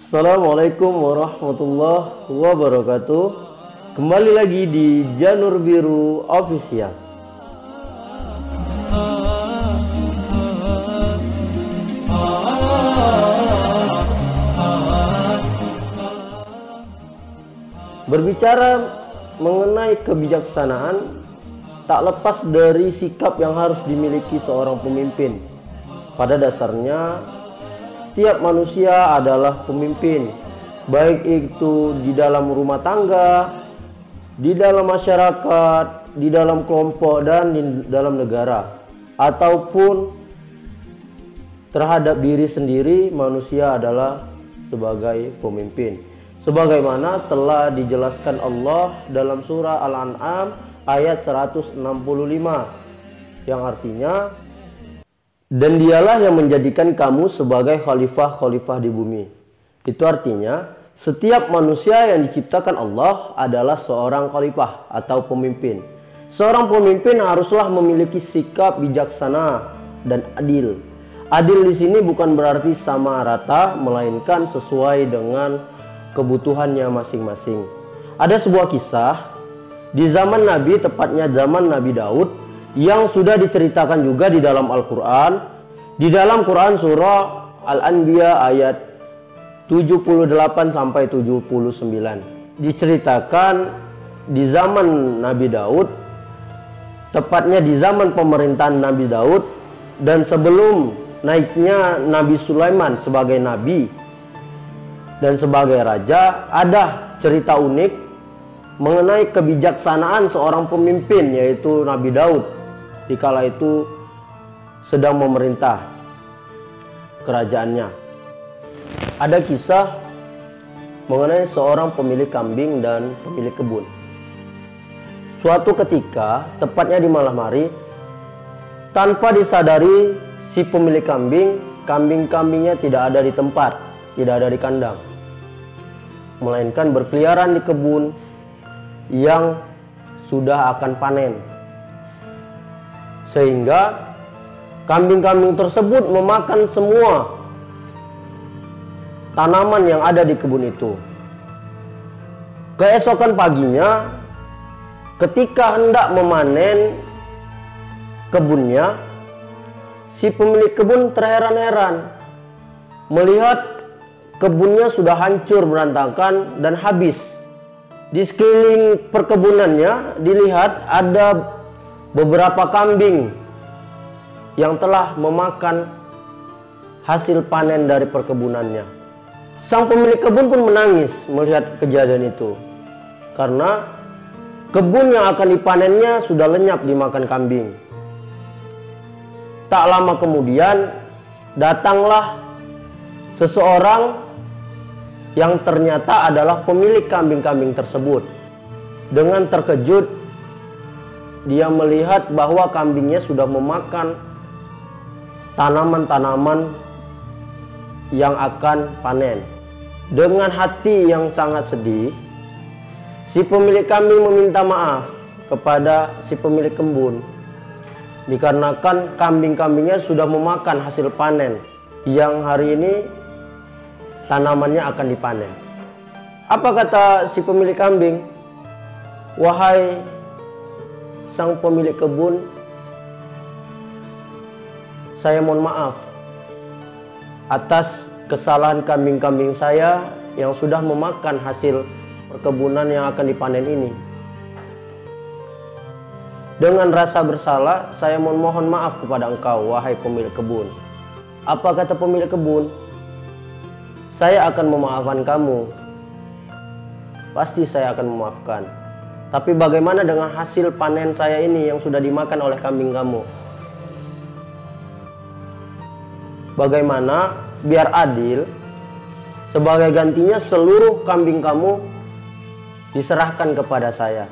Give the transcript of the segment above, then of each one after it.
Assalamualaikum warahmatullahi wabarakatuh. Kembali lagi di Janur Biru Official. Berbicara mengenai kebijaksanaan, tak lepas dari sikap yang harus dimiliki seorang pemimpin. Pada dasarnya, setiap manusia adalah pemimpin, baik itu di dalam rumah tangga, di dalam masyarakat, di dalam kelompok, dan di dalam negara, ataupun terhadap diri sendiri. Manusia adalah sebagai pemimpin, sebagaimana telah dijelaskan Allah dalam surah Al-An'am ayat 165, yang artinya, dan dialah yang menjadikan kamu sebagai khalifah-khalifah di bumi. Itu artinya setiap manusia yang diciptakan Allah adalah seorang khalifah atau pemimpin. Seorang pemimpin haruslah memiliki sikap bijaksana dan adil. Adil di sini bukan berarti sama rata, melainkan sesuai dengan kebutuhannya masing-masing. Ada sebuah kisah di zaman Nabi, tepatnya zaman Nabi Daud, yang sudah diceritakan juga di dalam Al-Quran. Di dalam Quran surah Al-Anbiya ayat 78 sampai 79 diceritakan di zaman Nabi Daud, tepatnya di zaman pemerintahan Nabi Daud, dan sebelum naiknya Nabi Sulaiman sebagai nabi dan sebagai raja. Ada cerita unik mengenai kebijaksanaan seorang pemimpin, yaitu Nabi Daud dikala itu sedang memerintah kerajaannya. Ada kisah mengenai seorang pemilik kambing dan pemilik kebun. Suatu ketika, tepatnya di malam hari, tanpa disadari si pemilik kambing-kambingnya tidak ada di tempat, tidak ada di kandang, melainkan berkeliaran di kebun yang sudah akan panen. Sehingga kambing-kambing tersebut memakan semua tanaman yang ada di kebun itu. Keesokan paginya, ketika hendak memanen kebunnya, si pemilik kebun terheran-heran melihat kebunnya sudah hancur berantakan dan habis. Di sekeliling perkebunannya dilihat ada beberapa kambing yang telah memakan hasil panen dari perkebunannya. Sang pemilik kebun pun menangis melihat kejadian itu, karena kebun yang akan dipanennya sudah lenyap dimakan kambing. Tak lama kemudian datanglah seseorang yang ternyata adalah pemilik kambing-kambing tersebut. Dengan terkejut, dia melihat bahwa kambingnya sudah memakan tanaman-tanaman yang akan panen. Dengan hati yang sangat sedih, si pemilik kambing meminta maaf kepada si pemilik kebun, dikarenakan kambing-kambingnya sudah memakan hasil panen yang hari ini tanamannya akan dipanen. Apa kata si pemilik kambing? Wahai sang pemilik kebun, saya mohon maaf atas kesalahan kambing-kambing saya yang sudah memakan hasil perkebunan yang akan dipanen ini. Dengan rasa bersalah, saya mohon maaf kepada engkau, wahai pemilik kebun. Apa kata pemilik kebun? Saya akan memaafkan kamu. Pasti saya akan memaafkan. Tapi bagaimana dengan hasil panen saya ini yang sudah dimakan oleh kambing kamu? Bagaimana biar adil? Sebagai gantinya seluruh kambing kamu diserahkan kepada saya.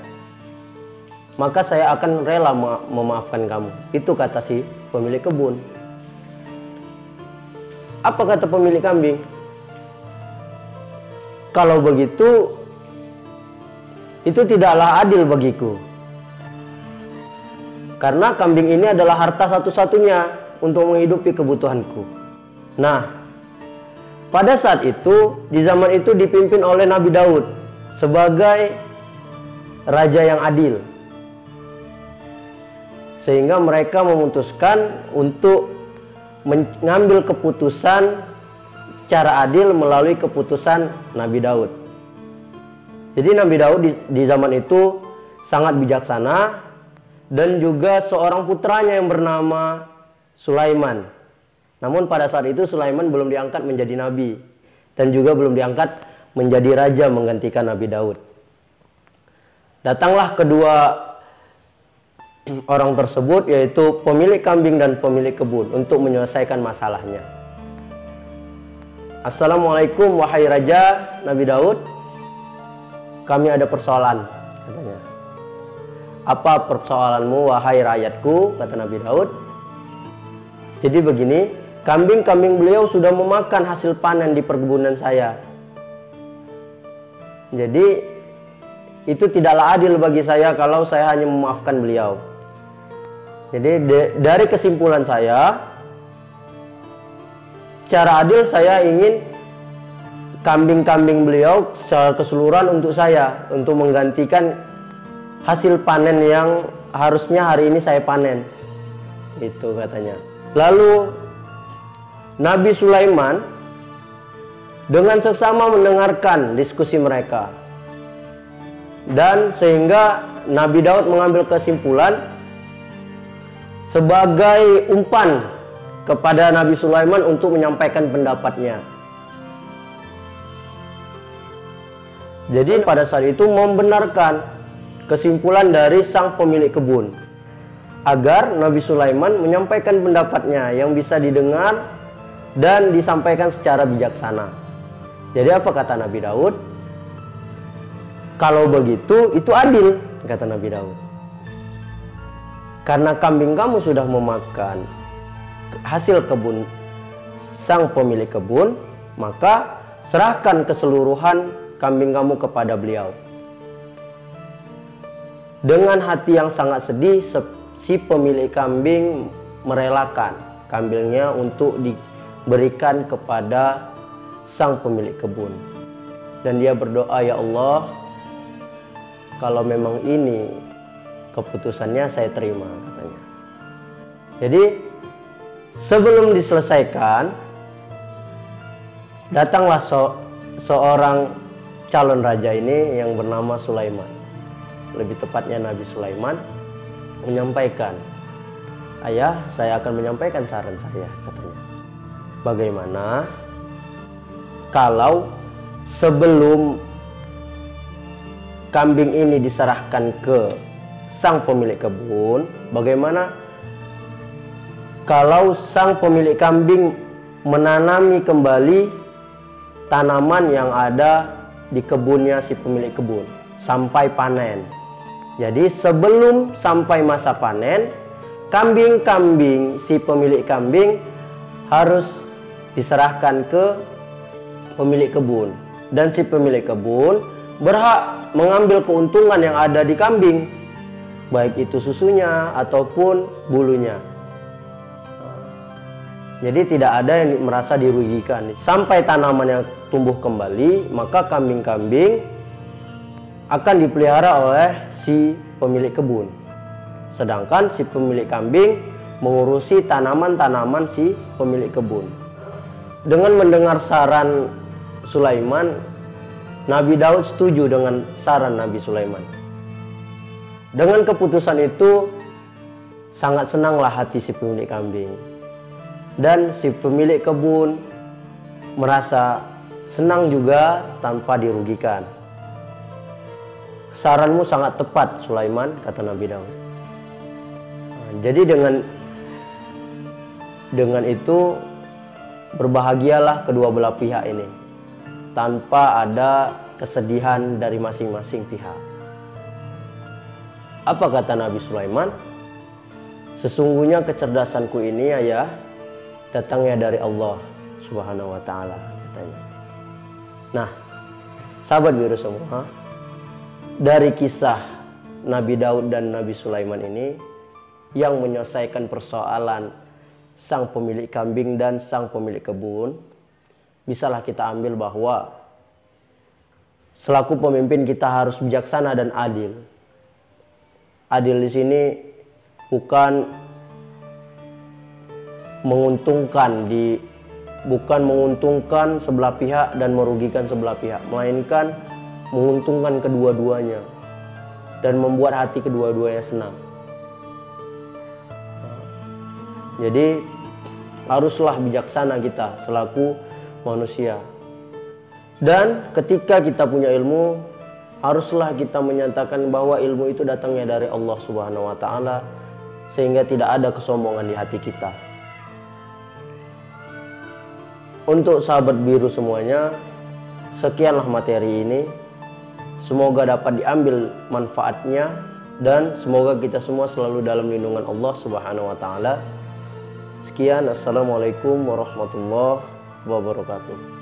Maka saya akan rela memaafkan kamu. Itu kata si pemilik kebun. Apa kata pemilik kambing? Kalau begitu, itu tidaklah adil bagiku. Karena kambing ini adalah harta satu-satunya untuk menghidupi kebutuhanku. Nah, pada saat itu, di zaman itu dipimpin oleh Nabi Daud sebagai raja yang adil. Sehingga mereka memutuskan untuk mengambil keputusan secara adil melalui keputusan Nabi Daud. Jadi Nabi Daud di zaman itu sangat bijaksana, dan juga seorang putranya yang bernama Sulaiman. Namun pada saat itu Sulaiman belum diangkat menjadi nabi, dan juga belum diangkat menjadi raja menggantikan Nabi Daud. Datanglah kedua orang tersebut, yaitu pemilik kambing dan pemilik kebun, untuk menyelesaikan masalahnya. Assalamualaikum wahai raja Nabi Daud, kami ada persoalan, katanya. Apa persoalanmu wahai rakyatku, kata Nabi Daud. Jadi begini, kambing-kambing beliau sudah memakan hasil panen di perkebunan saya. Jadi itu tidaklah adil bagi saya kalau saya hanya memaafkan beliau. Jadi dari kesimpulan saya, secara adil saya ingin kambing-kambing beliau secara keseluruhan untuk saya, untuk menggantikan hasil panen yang harusnya hari ini saya panen. Itu katanya. Lalu Nabi Sulaiman dengan seksama mendengarkan diskusi mereka, dan sehingga Nabi Daud mengambil kesimpulan sebagai umpan kepada Nabi Sulaiman untuk menyampaikan pendapatnya. Jadi pada saat itu membenarkan kesimpulan dari sang pemilik kebun, agar Nabi Sulaiman menyampaikan pendapatnya yang bisa didengar dan disampaikan secara bijaksana. Jadi apa kata Nabi Daud? Kalau begitu itu adil, kata Nabi Daud. Karena kambing kamu sudah memakan hasil kebun sang pemilik kebun, maka serahkan keseluruhan kambing kamu kepada beliau. Dengan hati yang sangat sedih, si pemilik kambing merelakan kambingnya untuk diberikan kepada sang pemilik kebun. Dan dia berdoa, ya Allah, kalau memang ini keputusannya saya terima, katanya. Jadi sebelum diselesaikan, datanglah seorang calon raja ini yang bernama Sulaiman. Lebih tepatnya Nabi Sulaiman menyampaikan, ayah, saya akan menyampaikan saran saya, katanya. Bagaimana kalau sebelum kambing ini diserahkan ke sang pemilik kebun, bagaimana kalau sang pemilik kambing menanami kembali tanaman yang ada di kebunnya si pemilik kebun sampai panen. Jadi sebelum sampai masa panen, kambing-kambing si pemilik kambing harus diserahkan ke pemilik kebun, dan si pemilik kebun berhak mengambil keuntungan yang ada di kambing, baik itu susunya ataupun bulunya. Jadi tidak ada yang merasa dirugikan. Sampai tanaman yang tumbuh kembali, maka kambing-kambing akan dipelihara oleh si pemilik kebun. Sedangkan si pemilik kambing mengurusi tanaman-tanaman si pemilik kebun. Dengan mendengar saran Sulaiman, Nabi Daud setuju dengan saran Nabi Sulaiman. Dengan keputusan itu, sangat senanglah hati si pemilik kambing. Dan si pemilik kebun merasa senang juga tanpa dirugikan. Saranmu sangat tepat, Sulaiman, kata Nabi Daud. Jadi dengan itu berbahagialah kedua belah pihak ini, tanpa ada kesedihan dari masing-masing pihak. Apa kata Nabi Sulaiman? Sesungguhnya kecerdasanku ini, ayah, datangnya dari Allah Subhanahu wa Ta'ala, katanya. Nah, sahabat biru semua, dari kisah Nabi Daud dan Nabi Sulaiman ini yang menyelesaikan persoalan sang pemilik kambing dan sang pemilik kebun, bisalah kita ambil bahwa selaku pemimpin kita harus bijaksana dan adil. Adil di sini bukan menguntungkan sebelah pihak dan merugikan sebelah pihak, melainkan menguntungkan kedua-duanya dan membuat hati kedua-duanya senang. Jadi haruslah bijaksana kita selaku manusia. Dan ketika kita punya ilmu, haruslah kita menyatakan bahwa ilmu itu datangnya dari Allah Subhanahu wa taala, sehingga tidak ada kesombongan di hati kita. Untuk sahabat biru semuanya, sekianlah materi ini. Semoga dapat diambil manfaatnya dan semoga kita semua selalu dalam lindungan Allah Subhanahu wa taala. Sekian, assalamualaikum warahmatullahi wabarakatuh.